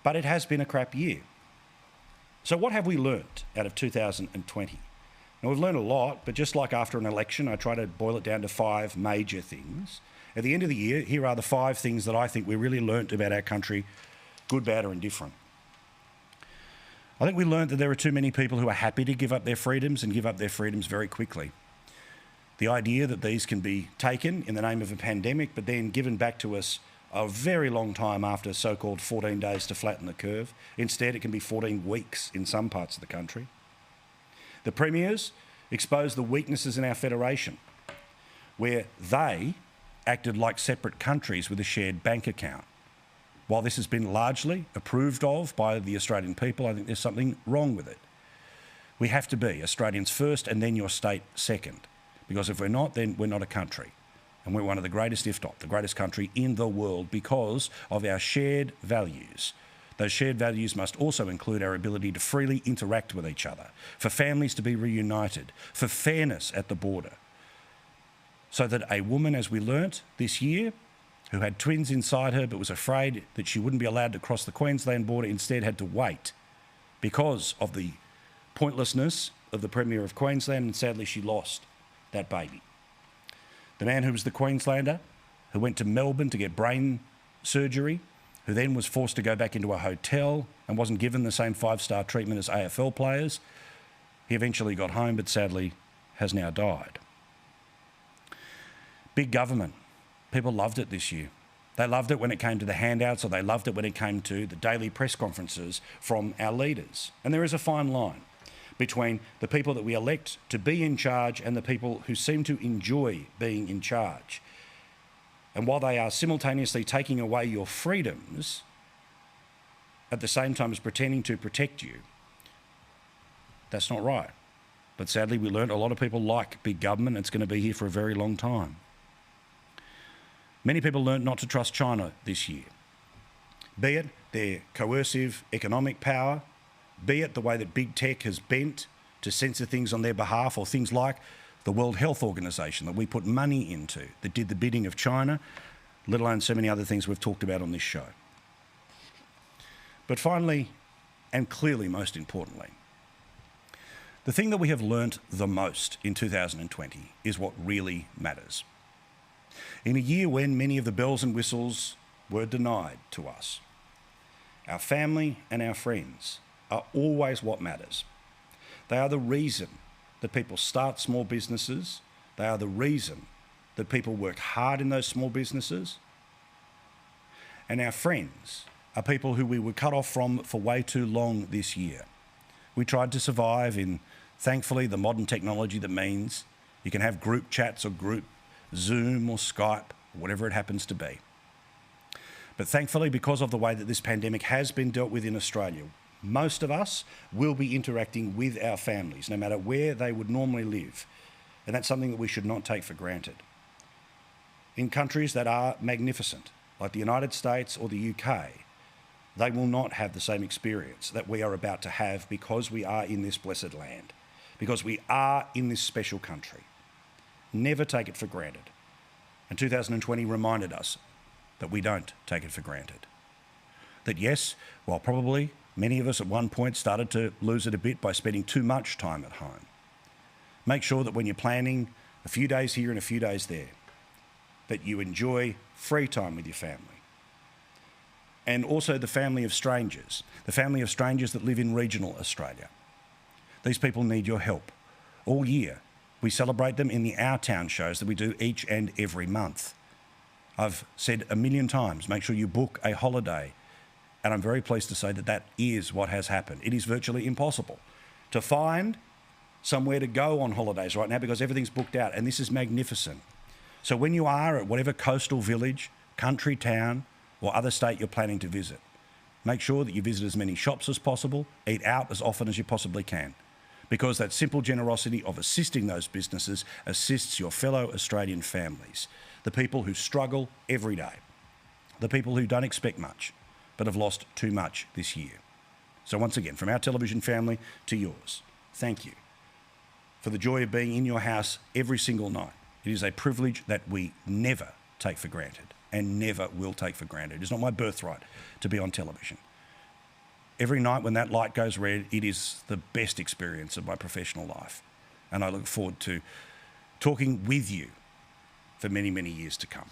But it has been a crap year. So what have we learnt out of 2020? Now, we've learned a lot, but just like after an election, I try to boil it down to 5 major things. At the end of the year, here are the 5 things that I think we really learnt about our country, good, bad or indifferent. I think we learnt that there are too many people who are happy to give up their freedoms and give up their freedoms very quickly. The idea that these can be taken in the name of a pandemic, but then given back to us a very long time after so-called 14 days to flatten the curve. Instead, it can be 14 weeks in some parts of the country. The premiers exposed the weaknesses in our federation, where they acted like separate countries with a shared bank account. While this has been largely approved of by the Australian people, I think there's something wrong with it. We have to be Australians first and then your state second, because if we're not, then we're not a country. And we're one of the greatest, if not the greatest country in the world because of our shared values. Those shared values must also include our ability to freely interact with each other, for families to be reunited, for fairness at the border. So that a woman, as we learnt this year, who had twins inside her but was afraid that she wouldn't be allowed to cross the Queensland border, instead had to wait because of the pointlessness of the Premier of Queensland, and sadly she lost that baby. The man who was the Queenslander, who went to Melbourne to get brain surgery, who then was forced to go back into a hotel and wasn't given the same 5-star treatment as AFL players. He eventually got home, but sadly has now died. Big government. People loved it this year. They loved it when it came to the handouts, or they loved it when it came to the daily press conferences from our leaders. And there is a fine line between the people that we elect to be in charge and the people who seem to enjoy being in charge. And while they are simultaneously taking away your freedoms, at the same time as pretending to protect you, that's not right. But sadly, we learned a lot of people like big government. It's going to be here for a very long time. Many people learned not to trust China this year, be it their coercive economic power, be it the way that big tech has bent to censor things on their behalf, or things like the World Health Organization that we put money into, that did the bidding of China, let alone so many other things we've talked about on this show. But finally, and clearly most importantly, the thing that we have learnt the most in 2020 is what really matters. In a year when many of the bells and whistles were denied to us, our family and our friends are always what matters. They are the reason that people start small businesses. They are the reason that people work hard in those small businesses. And our friends are people who we were cut off from for way too long this year. We tried to survive in, thankfully, the modern technology that means you can have group chats or group Zoom or Skype, or whatever it happens to be. But thankfully, because of the way that this pandemic has been dealt with in Australia, most of us will be interacting with our families, no matter where they would normally live. And that's something that we should not take for granted. In countries that are magnificent, like the United States or the UK, they will not have the same experience that we are about to have because we are in this blessed land, because we are in this special country. Never take it for granted. And 2020 reminded us that we don't take it for granted. That yes, while probably many of us at one point started to lose it a bit by spending too much time at home, make sure that when you're planning a few days here and a few days there, that you enjoy free time with your family. And also the family of strangers that live in regional Australia. These people need your help. All year, we celebrate them in the Our Town shows that we do each and every month. I've said a million times, make sure you book a holiday. And I'm very pleased to say that that is what has happened. It is virtually impossible to find somewhere to go on holidays right now because everything's booked out, and this is magnificent. So when you are at whatever coastal village, country town, or other state you're planning to visit, make sure that you visit as many shops as possible, eat out as often as you possibly can, because that simple generosity of assisting those businesses assists your fellow Australian families, the people who struggle every day, the people who don't expect much, but have lost too much this year. So once again, from our television family to yours, thank you for the joy of being in your house every single night. It is a privilege that we never take for granted and never will take for granted. It's not my birthright to be on television. Every night when that light goes red, it is the best experience of my professional life. And I look forward to talking with you for many, many years to come.